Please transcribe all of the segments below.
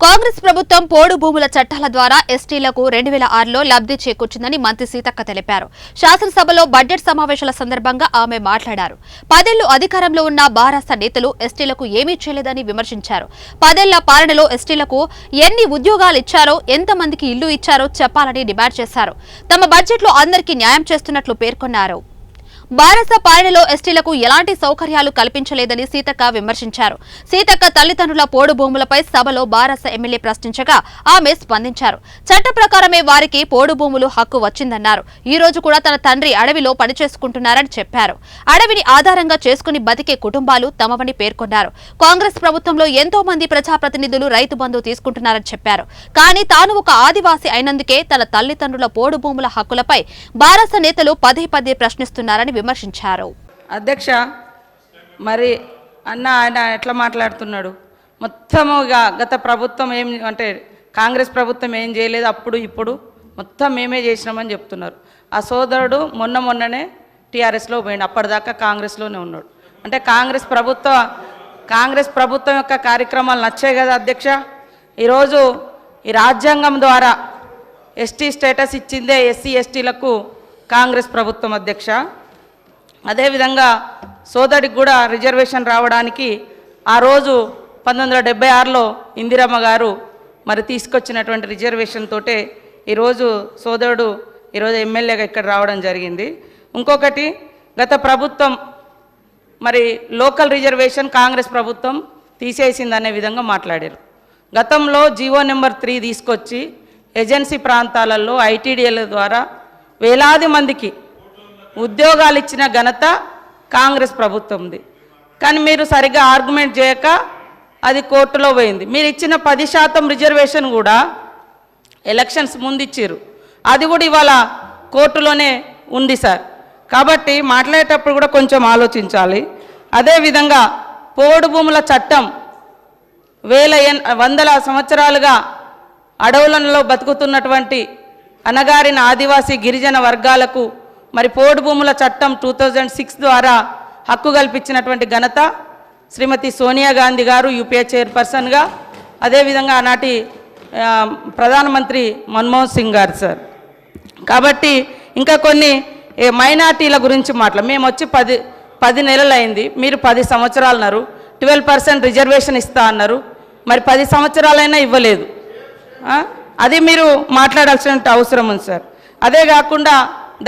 కాంగ్రెస్ ప్రభుత్వం పోడు భూముల చట్టాల ద్వారా ఎస్టీలకు 2006లో లబ్ధి చేకూర్చిందని మంత్రి సీతక్క తెలిపారు. శాసనసభలో బడ్జెట్ సమావేశాల సందర్భంగా ఆమె మాట్లాడారు. 10 ఏళ్లు అధికారంలో ఉన్న బారాస నేతలు ఎస్టీలకు ఏమీ చేయలేదని విమర్శించారు. 10 ఏళ్ల పాలనలో ఎస్టీలకు ఎన్ని ఉద్యోగాలు ఇచ్చారో, ఎంతమందికి ఇల్లు ఇచ్చారో చెప్పాలని డిమాండ్ చేశారు. తమ బడ్జెట్లో అందరికీ న్యాయం చేస్తున్నట్లు పేర్కొన్నారు. బారాస పాలనలో ఎస్టీలకు ఎలాంటి సౌకర్యాలు కల్పించలేదని సీతక్క విమర్శించారు. సీతక్క తల్లిదండ్రుల పోడు భూములపై సభలో బారాస ఎమ్మెల్యే ప్రశ్నించగా ఆమె స్పందించారు. చట్ట ప్రకారమే వారికి పోడు భూములు హక్కు వచ్చిందన్నారు. ఈ రోజు కూడా తన తండ్రి అడవిలో పనిచేసుకుంటున్నారని చెప్పారు. అడవిని ఆధారంగా చేసుకుని బతికే కుటుంబాలు తమవని పేర్కొన్నారు. కాంగ్రెస్ ప్రభుత్వంలో ఎంతో మంది ప్రజాప్రతినిధులు రైతు బంధు తీసుకుంటున్నారని చెప్పారు. కానీ తాను ఒక ఆదివాసీ అయినందుకే తన తల్లిదండ్రుల పోడు భూముల హక్కులపై బారాస నేతలు పదే పదే ప్రశ్నిస్తున్నారని విమర్శించారు. అధ్యక్ష, మరి ఆయన ఎట్లా మాట్లాడుతున్నాడు? మొత్తముగా గత ప్రభుత్వం ఏం అంటే కాంగ్రెస్ ప్రభుత్వం ఏం చేయలేదు, అప్పుడు ఇప్పుడు మొత్తం మేమే చేసినామని చెప్తున్నారు. ఆ సోదరుడు మొన్ననే టీఆర్ఎస్లో పోయిండు, అప్పటిదాకా కాంగ్రెస్లోనే ఉన్నాడు. అంటే కాంగ్రెస్ ప్రభుత్వం యొక్క కార్యక్రమాలు నచ్చాయి కదా అధ్యక్ష. ఈరోజు ఈ రాజ్యాంగం ద్వారా ఎస్టీ స్టేటస్ ఇచ్చిందే ఎస్సీ ఎస్టీలకు కాంగ్రెస్ ప్రభుత్వం అధ్యక్ష. అదేవిధంగా సోదరికి కూడా రిజర్వేషన్ రావడానికి ఆ రోజు 1976లో ఇందిరమ్మ గారు మరి తీసుకొచ్చినటువంటి రిజర్వేషన్ తోటే ఈరోజు సోదరుడు ఈరోజు ఎమ్మెల్యేగా ఇక్కడ రావడం జరిగింది. ఇంకొకటి, గత ప్రభుత్వం మరి లోకల్ రిజర్వేషన్ కాంగ్రెస్ ప్రభుత్వం తీసేసిందనే విధంగా మాట్లాడారు. గతంలో జీవో నెంబర్ 3 తీసుకొచ్చి ఏజెన్సీ ప్రాంతాలలో ఐటీడీఎల్ ద్వారా వేలాది మందికి ఉద్యోగాలు ఇచ్చిన ఘనత కాంగ్రెస్ ప్రభుత్వంది. కానీ మీరు సరిగ్గా ఆర్గ్యుమెంట్ చేయక అది కోర్టులో పోయింది. మీరు ఇచ్చిన 10% రిజర్వేషన్ కూడా ఎలక్షన్స్ ముందు ఇచ్చారు, అది కూడా ఇవాళ కోర్టులోనే ఉంది సార్. కాబట్టి మాట్లాడేటప్పుడు కూడా కొంచెం ఆలోచించాలి. అదేవిధంగా పోడు భూముల చట్టం వందల సంవత్సరాలుగా అడవులలో బతుకుతున్నటువంటి అణగారిన ఆదివాసీ గిరిజన వర్గాలకు మరి పోడు భూముల చట్టం 2006 ద్వారా హక్కు కల్పించినటువంటి ఘనత శ్రీమతి సోనియా గాంధీ గారు యూపీఏ చైర్పర్సన్గా, అదేవిధంగా ఆనాటి ప్రధానమంత్రి మన్మోహన్ సింగ్ గారు సార్. కాబట్టి ఇంకా కొన్ని మైనార్టీల గురించి మేము వచ్చి 10 నెలలు అయింది, మీరు 10 సంవత్సరాలు అన్నారు. 12% రిజర్వేషన్ ఇస్తా అన్నారు, మరి 10 సంవత్సరాలైనా ఇవ్వలేదు. అది మీరు మాట్లాడాల్సిన అవసరం ఉంది సార్. అదే కాకుండా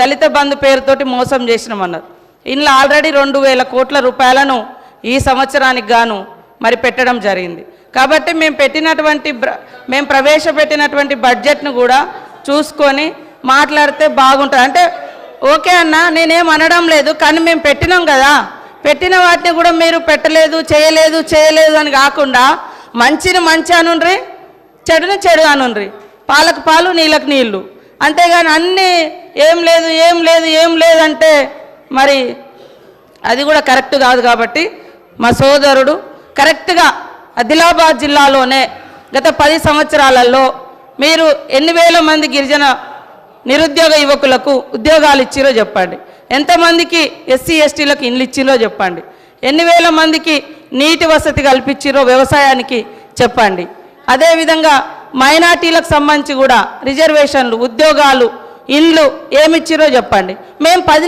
దళిత బంధు పేరుతోటి మోసం చేసినామన్నారు. ఇందులో ఆల్రెడీ 2000 కోట్ల రూపాయలను ఈ సంవత్సరానికి గాను మరి పెట్టడం జరిగింది. కాబట్టి మేము ప్రవేశపెట్టినటువంటి బడ్జెట్ను కూడా చూసుకొని మాట్లాడితే బాగుంటుంది. అంటే ఓకే అన్న, నేనేం అనడం లేదు, కానీ మేము పెట్టినాం కదా, పెట్టిన వాటిని కూడా మీరు పెట్టలేదు, చేయలేదు అని కాకుండా మంచిని మంచి అనుండ్రి, చెడుని చెడు అనుండ్రి, పాలకు పాలు నీళ్ళకు నీళ్ళు, అంతేగాని అన్నీ ఏం లేదు అంటే మరి అది కూడా కరెక్ట్ కాదు. కాబట్టి మా సోదరుడు కరెక్ట్గా ఆదిలాబాద్ జిల్లాలోనే గత 10 సంవత్సరాలలో మీరు ఎన్ని వేల మంది గిరిజన నిరుద్యోగ యువకులకు ఉద్యోగాలు ఇచ్చిరో చెప్పండి, ఎంతమందికి ఎస్సీ ఎస్టీలకు ఇండ్లు ఇచ్చిరో చెప్పండి, ఎన్ని వేల మందికి నీటి వసతి కల్పించిరో వ్యవసాయానికి చెప్పండి. అదేవిధంగా మైనార్టీలకు సంబంధించి కూడా రిజర్వేషన్లు, ఉద్యోగాలు, ఇండ్లు ఏమిచ్చిరో చెప్పండి. మేము 10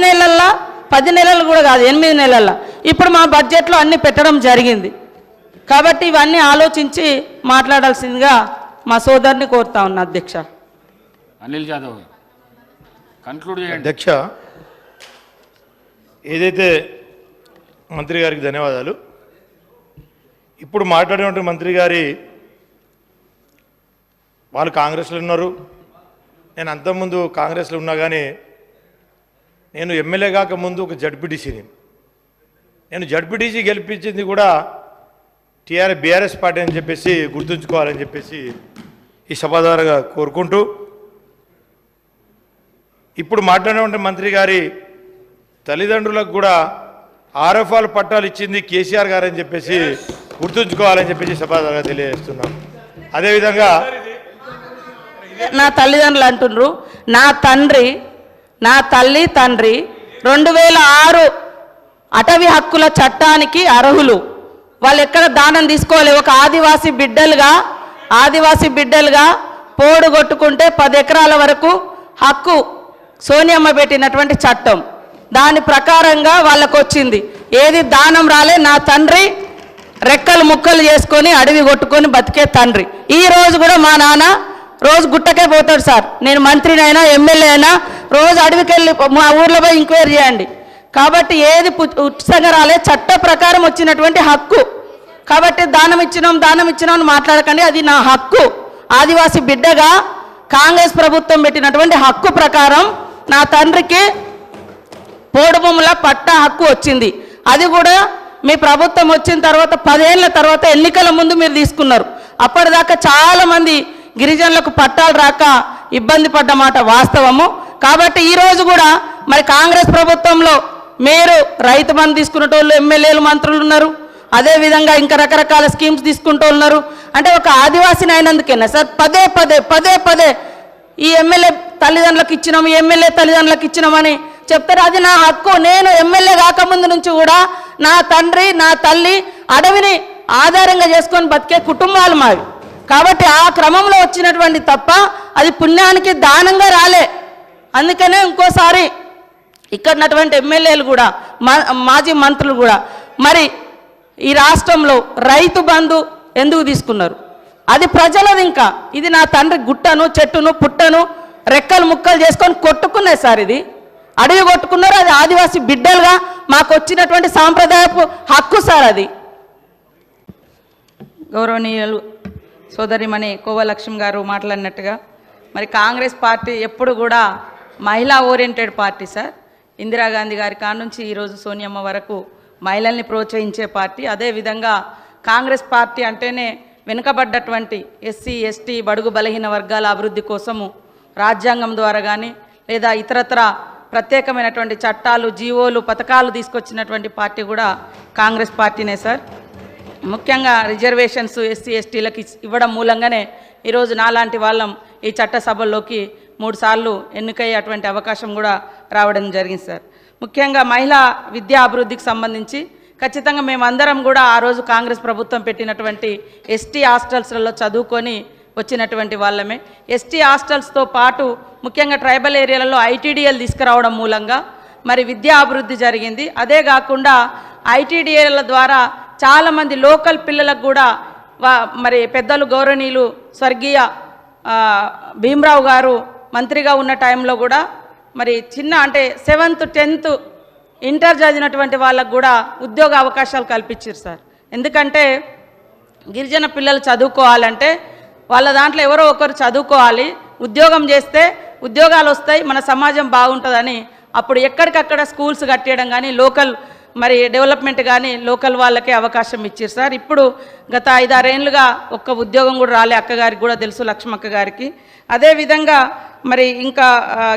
నెలలు కూడా కాదు, 8 నెలల్లో ఇప్పుడు మా బడ్జెట్లో అన్నీ పెట్టడం జరిగింది. కాబట్టి ఇవన్నీ ఆలోచించి మాట్లాడాల్సిందిగా మా సోదరుని కోరుతా ఉన్నా అధ్యక్ష. అనిల్ జాదవ్ కన్క్లూడ్ చేయండి. అధ్యక్ష, ఏదైతే మంత్రి గారికి ధన్యవాదాలు. ఇప్పుడు మాట్లాడినటువంటి మంత్రి గారి వాళ్ళు కాంగ్రెస్లో ఉన్నారు, నేను అంతకుముందు కాంగ్రెస్లో ఉన్నా, కానీ నేను ఎమ్మెల్యే కాకముందు ఒక జడ్పీటీసీని. నేను జడ్పీటీసీ గెలిపించింది కూడా బీఆర్ఎస్ పార్టీ అని చెప్పేసి గుర్తుంచుకోవాలని చెప్పేసి ఈ సభాధారగా కోరుకుంటూ, ఇప్పుడు మాట్లాడినటువంటి మంత్రి గారి తల్లిదండ్రులకు కూడా ఆర్ఎఫ్ఆర్ పట్టాలు ఇచ్చింది కేసీఆర్ గారు అని చెప్పేసి గుర్తుంచుకోవాలని చెప్పేసి సభాధారగా తెలియజేస్తున్నాం. అదేవిధంగా నా తల్లిదండ్రులు అంటున్నారు, నా తల్లి తండ్రి 2006 అటవీ హక్కుల చట్టానికి అర్హులు. వాళ్ళు ఎక్కడ దానం తీసుకోవాలి, ఒక ఆదివాసీ బిడ్డలుగా ఆదివాసీ బిడ్డలుగా పోడు కొట్టుకుంటే 10 ఎకరాల వరకు హక్కు సోనియమ్మ పెట్టినటువంటి చట్టం. దాని ప్రకారంగా వాళ్ళకు వచ్చింది. ఏది దానం రాలే. నా తండ్రి రెక్కలు ముక్కలు చేసుకొని అడవి కొట్టుకొని బతికే తండ్రి. ఈ రోజు కూడా మా నాన్న రోజు గుట్టకే పోతాడు సార్. నేను మంత్రినైనా ఎమ్మెల్యే అయినా రోజు అడవికి వెళ్ళి మా ఊర్లో పోయి ఎంక్వైరీ చేయండి. కాబట్టి ఏది ఉచితంగా రాలే, చట్ట ప్రకారం వచ్చినటువంటి హక్కు. కాబట్టి దానం ఇచ్చినాం అని మాట్లాడకండి. అది నా హక్కు. ఆదివాసీ బిడ్డగా కాంగ్రెస్ ప్రభుత్వం పెట్టినటువంటి హక్కు ప్రకారం నా తండ్రికి పోడు భూముల పట్టా హక్కు వచ్చింది. అది కూడా మీ ప్రభుత్వం వచ్చిన తర్వాత 10 ఏళ్ల తర్వాత ఎన్నికల ముందు మీరు తీసుకున్నారు. అప్పటిదాకా చాలామంది గిరిజనులకు పట్టాలు రాక ఇబ్బంది పడ్డమాట వాస్తవము. కాబట్టి ఈరోజు కూడా మరి కాంగ్రెస్ ప్రభుత్వంలో మీరు రైతు బంధు తీసుకునేటోళ్ళు ఎమ్మెల్యేలు మంత్రులు ఉన్నారు. అదేవిధంగా ఇంకా రకరకాల స్కీమ్స్ తీసుకుంటూ ఉన్నారు. అంటే ఒక ఆదివాసిని అయినందుకేనా సార్ పదే పదే ఈ ఎమ్మెల్యే తల్లిదండ్రులకు ఇచ్చినాము, ఎమ్మెల్యే తల్లిదండ్రులకు ఇచ్చినామని చెప్తారు. అది నా హక్కు. నేను ఎమ్మెల్యే కాకముందు నుంచి కూడా నా తండ్రి నా తల్లి అడవిని ఆధారంగా చేసుకొని బతికే కుటుంబాలు మావి. కాబట్టి ఆ క్రమంలో వచ్చినటువంటి తప్ప అది పుణ్యానికి దానంగా రాలే. అందుకనే ఇంకోసారి ఇక్కడ ఉన్నటువంటి ఎమ్మెల్యేలు కూడా మాజీ మంత్రులు కూడా మరి ఈ రాష్ట్రంలో రైతు బంధు ఎందుకు తీసుకున్నారు? అది ప్రజలది. ఇంకా ఇది నా తండ్రి గుట్టను చెట్టును పుట్టను రెక్కలు ముక్కలు చేసుకొని కొట్టుకున్నాయి సార్. ఇది అడవి కొట్టుకున్నారు. అది ఆదివాసీ బిడ్డలుగా మాకు వచ్చినటువంటి సాంప్రదాయపు హక్కు సార్. అది గౌరవనీయులు సోదరిమణి కోవలక్ష్మి గారు మాట్లాడినట్టుగా మరి కాంగ్రెస్ పార్టీ ఎప్పుడు కూడా మహిళా ఓరియంటెడ్ పార్టీ సార్. ఇందిరాగాంధీ గారి కాడ నుంచి ఈరోజు సోనియమ్మ వరకు మహిళల్ని ప్రోత్సహించే పార్టీ. అదేవిధంగా కాంగ్రెస్ పార్టీ అంటేనే వెనుకబడ్డటువంటి ఎస్సీ ఎస్టీ బడుగు బలహీన వర్గాల అభివృద్ధి కోసము రాజ్యాంగం ద్వారా కానీ లేదా ఇతరత్ర ప్రత్యేకమైనటువంటి చట్టాలు జీవోలు పథకాలు తీసుకొచ్చినటువంటి పార్టీ కూడా కాంగ్రెస్ పార్టీనే సార్. ముఖ్యంగా రిజర్వేషన్స్ ఎస్సీ ఎస్టీలకి ఇవ్వడం మూలంగానే ఈరోజు నాలాంటి వాళ్ళం ఈ చట్టసభల్లోకి 3 సార్లు ఎన్నికయ్యేటువంటి అవకాశం కూడా రావడం జరిగింది సార్. ముఖ్యంగా మహిళా విద్యా అభివృద్ధికి సంబంధించి ఖచ్చితంగా మేమందరం కూడా ఆ రోజు కాంగ్రెస్ ప్రభుత్వం పెట్టినటువంటి ఎస్టీ హాస్టల్స్లలో చదువుకొని వచ్చినటువంటి వాళ్ళమే. ఎస్టీ హాస్టల్స్తో పాటు ముఖ్యంగా ట్రైబల్ ఏరియాలలో ఐటీడీఎల్ తీసుకురావడం మూలంగా మరి విద్యా అభివృద్ధి జరిగింది. అదే కాకుండా ఐటీడీఎల ద్వారా చాలామంది లోకల్ పిల్లలకు కూడా మరి పెద్దలు గౌరవనీయులు స్వర్గీయ భీమరావు గారు మంత్రిగా ఉన్న టైంలో కూడా మరి చిన్న అంటే 7th 10th ఇంటర్ చదివినటువంటి వాళ్ళకు కూడా ఉద్యోగ అవకాశాలు కల్పించారు సార్. ఎందుకంటే గిరిజన పిల్లలు చదువుకోవాలంటే వాళ్ళ దాంట్లో ఎవరో ఒకరు చదువుకోవాలి, ఉద్యోగం చేస్తే ఉద్యోగాలు వస్తాయి, మన సమాజం బాగుంటుందని అప్పుడు ఎక్కడికక్కడ స్కూల్స్ కట్టేయడం కానీ లోకల్ మరి డెవలప్మెంట్ కానీ లోకల్ వాళ్ళకే అవకాశం ఇచ్చారు సార్. ఇప్పుడు గత 5-6 ఏళ్ళుగా ఒక్క ఉద్యోగం కూడా రాలే. అక్కగారికి కూడా తెలుసు, లక్ష్మక్క గారికి. అదేవిధంగా మరి ఇంకా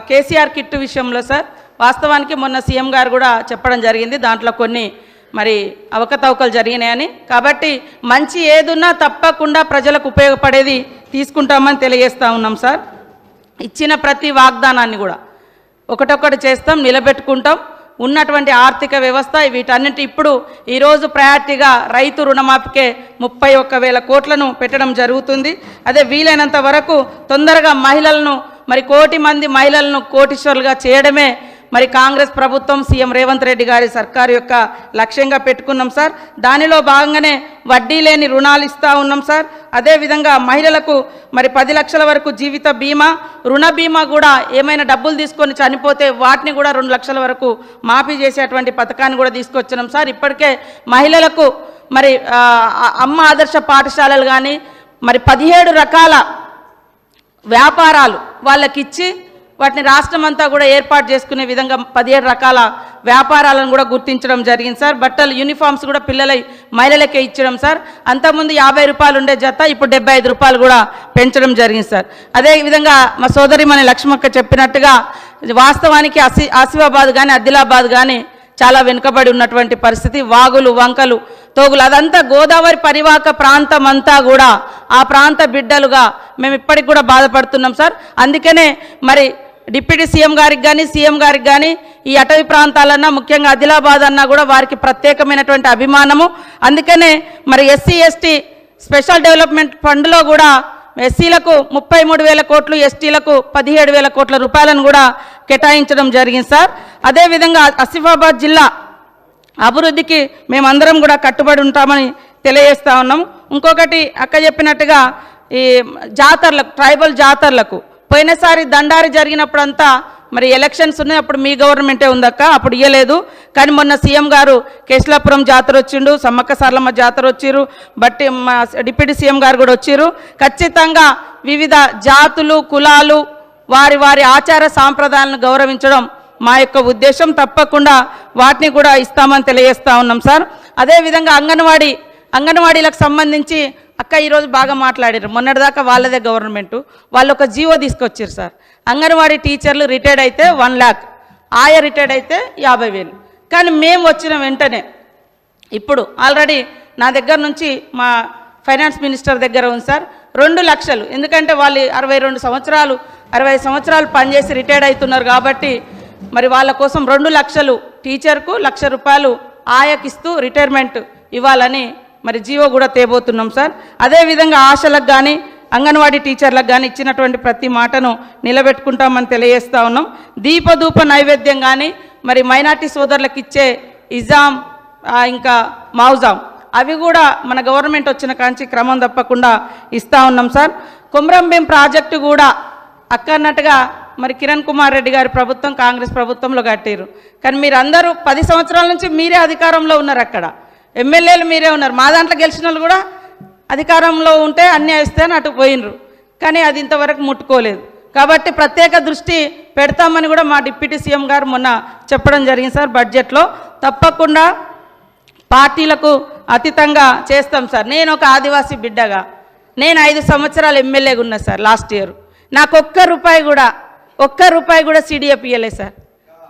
కేసీఆర్ కిట్ విషయంలో సార్ వాస్తవానికి మొన్న సీఎం గారు కూడా చెప్పడం జరిగింది. దాంట్లో కొన్ని మరి అవకతవకలు జరిగినాయని. కాబట్టి మంచి ఏదున్నా తప్పకుండా ప్రజలకు ఉపయోగపడేది తీసుకుంటామని తెలియజేస్తూ ఉన్నాం సార్. ఇచ్చిన ప్రతి వాగ్దానాన్ని కూడా ఒకటొకటి చేస్తాం, నిలబెట్టుకుంటాం. ఉన్నటువంటి ఆర్థిక వ్యవస్థ వీటన్నిటి ఇప్పుడు ఈరోజు ప్రయారిటీగా రైతు రుణమాఫీకే 31,000 కోట్లను పెట్టడం జరుగుతుంది. అదే వీలైనంత వరకు తొందరగా మహిళలను మరి 1 కోటి మంది మహిళలను కోటీశ్వరులుగా చేయడమే మరి కాంగ్రెస్ ప్రభుత్వం సీఎం రేవంత్ రెడ్డి గారి సర్కారు యొక్క లక్ష్యంగా పెట్టుకున్నాం సార్. దానిలో భాగంగానే వడ్డీ లేని రుణాలు ఇస్తూ ఉన్నాం సార్. అదేవిధంగా మహిళలకు మరి 10 లక్షల వరకు జీవిత బీమా, రుణ బీమా కూడా ఏమైనా డబ్బులు తీసుకొని చనిపోతే వాటిని కూడా 2 లక్షల వరకు మాఫీ చేసేటువంటి పథకాన్ని కూడా తీసుకొచ్చినాం సార్. ఇప్పటికే మహిళలకు మరి అమ్మ ఆదర్శ పాఠశాలలు కానీ మరి 17 రకాల వ్యాపారాలు వాళ్ళకిచ్చి వాటిని రాష్ట్రం అంతా కూడా ఏర్పాటు చేసుకునే విధంగా 17 రకాల వ్యాపారాలను కూడా గుర్తించడం జరిగింది సార్. బట్టలు యూనిఫామ్స్ కూడా మహిళలకే ఇచ్చడం సార్. అంతకుముందు 50 రూపాయలు ఉండే జత ఇప్పుడు 75 రూపాయలు కూడా పెంచడం జరిగింది సార్. అదేవిధంగా మా సోదరిమణి లక్ష్మక్క చెప్పినట్టుగా వాస్తవానికి ఆసిఫాబాద్ కానీ ఆదిలాబాద్ కానీ చాలా వెనుకబడి ఉన్నటువంటి పరిస్థితి. వాగులు వంకలు తోగులు అదంతా గోదావరి పరివాహక ప్రాంతం అంతా కూడా ఆ ప్రాంత బిడ్డలుగా మేము ఇప్పటికి కూడా బాధపడుతున్నాం సార్. అందుకనే మరి డిప్యూటీ సీఎం గారికి కానీ సీఎం గారికి కానీ ఈ అటవీ ప్రాంతాలన్నా ముఖ్యంగా ఆదిలాబాద్ అన్నా కూడా వారికి ప్రత్యేకమైనటువంటి అభిమానము. అందుకనే మరి ఎస్సీ ఎస్టీ స్పెషల్ డెవలప్మెంట్ ఫండ్లో కూడా ఎస్సీలకు 33,000 కోట్లు, ఎస్టీలకు 17,000 కోట్ల రూపాయలను కూడా కేటాయించడం జరిగింది సార్. అదేవిధంగా ఆసిఫాబాద్ జిల్లా అభివృద్ధికి మేమందరం కూడా కట్టుబడి ఉంటామని తెలియజేస్తూ ఉన్నాం. ఇంకొకటి అక్క చెప్పినట్టుగా ఈ జాతరలకు, ట్రైబల్ జాతరలకు పోయినసారి దండారి జరిగినప్పుడంతా మరి ఎలక్షన్స్ ఉన్నాయి, అప్పుడు మీ గవర్నమెంటే ఉందక్క, అప్పుడు ఇవ్వలేదు. కానీ మొన్న సీఎం గారు కేశలాపురం జాతర వచ్చిండు, సమ్మక్క సారలమ్మ జాతర వచ్చిరు, బట్టి మా డిప్యూటీ సీఎం గారు కూడా వచ్చిరు. ఖచ్చితంగా వివిధ జాతులు, కులాలు వారి వారి ఆచార సాంప్రదాయాలను గౌరవించడం మా యొక్క ఉద్దేశం. తప్పకుండా వాటిని కూడా ఇస్తామని తెలియజేస్తూ ఉన్నాం సార్. అదేవిధంగా అంగన్వాడీలకు సంబంధించి అక్క ఈరోజు బాగా మాట్లాడారు. మొన్నటిదాకా వాళ్ళదే గవర్నమెంటు, వాళ్ళు ఒక జీవో తీసుకొచ్చారు సార్. అంగన్వాడీ టీచర్లు రిటైర్డ్ అయితే 1 lakh, ఆయా రిటైర్డ్ అయితే 50,000. కానీ మేము వచ్చిన వెంటనే ఇప్పుడు ఆల్రెడీ నా దగ్గర నుంచి మా ఫైనాన్స్ మినిస్టర్ దగ్గర ఉంది సార్ 2 లక్షలు. ఎందుకంటే వాళ్ళు 62 సంవత్సరాలు 60 సంవత్సరాలు పనిచేసి రిటైర్డ్ అవుతున్నారు కాబట్టి మరి వాళ్ళ కోసం 2 లక్షలు టీచర్కు 1,00,000 రూపాయలు ఆయాకిస్తూ రిటైర్మెంట్ ఇవ్వాలని మరి జీవో కూడా తేబోతున్నాం సార్. అదేవిధంగా ఆశలకు కానీ అంగన్వాడీ టీచర్లకు కానీ ఇచ్చినటువంటి ప్రతి మాటను నిలబెట్టుకుంటామని తెలియజేస్తూ ఉన్నాం. దీపధూప నైవేద్యం కానీ మరి మైనార్టీ సోదరులకు ఇచ్చే ఇజాం ఇంకా మౌజాం అవి కూడా మన గవర్నమెంట్ వచ్చిన కాంచి క్రమం తప్పకుండా ఇస్తూ ఉన్నాం సార్. కొమరంభీం ప్రాజెక్టు కూడా అక్కన్నట్టుగా మరి కిరణ్ కుమార్ రెడ్డి గారి ప్రభుత్వం కాంగ్రెస్ ప్రభుత్వంలో కట్టారు. కానీ మీరు అందరూ 10 సంవత్సరాల నుంచి మీరే అధికారంలో ఉన్నారు, అక్కడ ఎమ్మెల్యేలు మీరే ఉన్నారు. మా దాంట్లో గెలిచిన వాళ్ళు కూడా అధికారంలో ఉంటే అన్నీ ఇస్తే అటు పోయినరు, కానీ అది ఇంతవరకు ముట్టుకోలేదు. కాబట్టి ప్రత్యేక దృష్టి పెడతామని కూడా మా డిప్యూటీ సీఎం గారు మొన్న చెప్పడం జరిగింది సార్. బడ్జెట్లో తప్పకుండా పార్టీలకు అతీతంగా చేస్తాం సార్. నేను ఒక ఆదివాసీ బిడ్డగా నేను 5 సంవత్సరాలు ఎమ్మెల్యేగా ఉన్నా సార్. లాస్ట్ ఇయర్ నాకు ఒక్క రూపాయి కూడా సిడిఎఫ్ ఇవ్వలేదు సార్.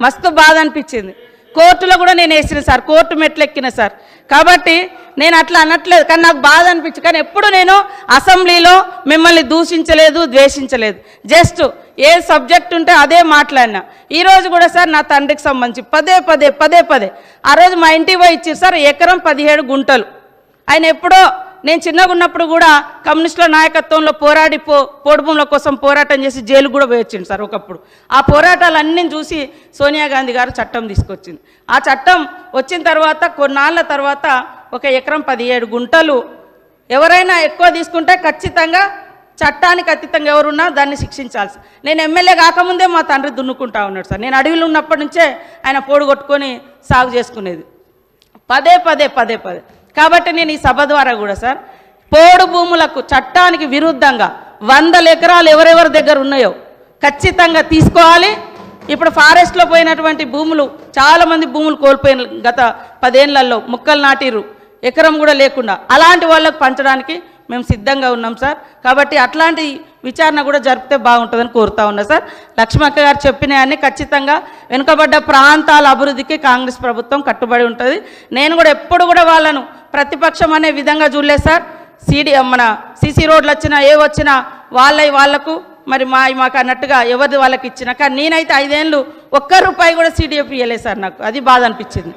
మస్తు బాధ అనిపించింది. కోర్టులో కూడా నేను వేసిన సార్, కోర్టు మెట్లు ఎక్కిన సార్. కాబట్టి నేను అట్లా అనట్లేదు, కానీ నాకు బాధ అనిపించింది. కానీ ఎప్పుడు నేను అసెంబ్లీలో మిమ్మల్ని దూషించలేదు, ద్వేషించలేదు. జస్ట్ ఏ సబ్జెక్ట్ ఉంటే అదే మాట్లాడినా. ఈరోజు కూడా సార్ నా తండ్రికి సంబంధించి పదే ఆ రోజు మా ఇంటికి పోయి ఇచ్చారు సార్, ఎకరం 17 గుంటలు. ఆయన ఎప్పుడో నేను చిన్నగా ఉన్నప్పుడు కూడా కమ్యూనిస్టుల నాయకత్వంలో పోరాడి పోడు భూముల కోసం పోరాటం చేసి జైలు కూడా పోయొచ్చింది సార్ ఒకప్పుడు. ఆ పోరాటాలన్నీ చూసి సోనియా గాంధీ గారు చట్టం తీసుకొచ్చింది. ఆ చట్టం వచ్చిన తర్వాత కొన్నాళ్ళ తర్వాత ఒక ఎకరం 17 గుంటలు ఎవరైనా ఎక్కువ తీసుకుంటే ఖచ్చితంగా చట్టానికి అతీతంగా ఎవరున్నా దాన్ని శిక్షించాల్సి. నేను ఎమ్మెల్యే కాకముందే మా తండ్రి దున్నుకుంటా ఉన్నాడు సార్. నేను అడవిలో ఉన్నప్పటి నుంచే ఆయన పోడు కొట్టుకొని సాగు చేసుకునేది పదే. కాబట్టి నేను ఈ సభ ద్వారా కూడా సార్ పోడు భూములకు చట్టానికి విరుద్ధంగా 100 ఎకరాలు ఎవరెవరి దగ్గర ఉన్నాయో ఖచ్చితంగా తీసుకోవాలి. ఇప్పుడు ఫారెస్ట్లో పోయినటువంటి భూములు చాలామంది భూములు కోల్పోయిన గత 10 ఏళ్లలో మొక్కలు నాటిరు, ఎకరం కూడా లేకుండా. అలాంటి వాళ్ళకు పంచడానికి మేము సిద్ధంగా ఉన్నాం సార్. కాబట్టి అట్లాంటి విచారణ కూడా జరిపితే బాగుంటుందని కోరుతా ఉన్నా సార్. లక్ష్మక్క గారు చెప్పినవన్నీ ఖచ్చితంగా వెనుకబడ్డ ప్రాంతాల అభివృద్ధికి కాంగ్రెస్ ప్రభుత్వం కట్టుబడి ఉంటుంది. నేను కూడా ఎప్పుడు కూడా వాళ్ళను ప్రతిపక్షం అనే విధంగా చూడలేదు సార్. మన సీసీ రోడ్లు వచ్చినా ఏ వచ్చినా వాళ్లకు మరి మాకు అన్నట్టుగా ఎవరిది వాళ్ళకి ఇచ్చినా. కానీ నేనైతే 5 ఏళ్ళు ఒక్క రూపాయి కూడా సిడిఎఫ్ ఇవ్వలేదు సార్. నాకు అది బాధ అనిపించింది.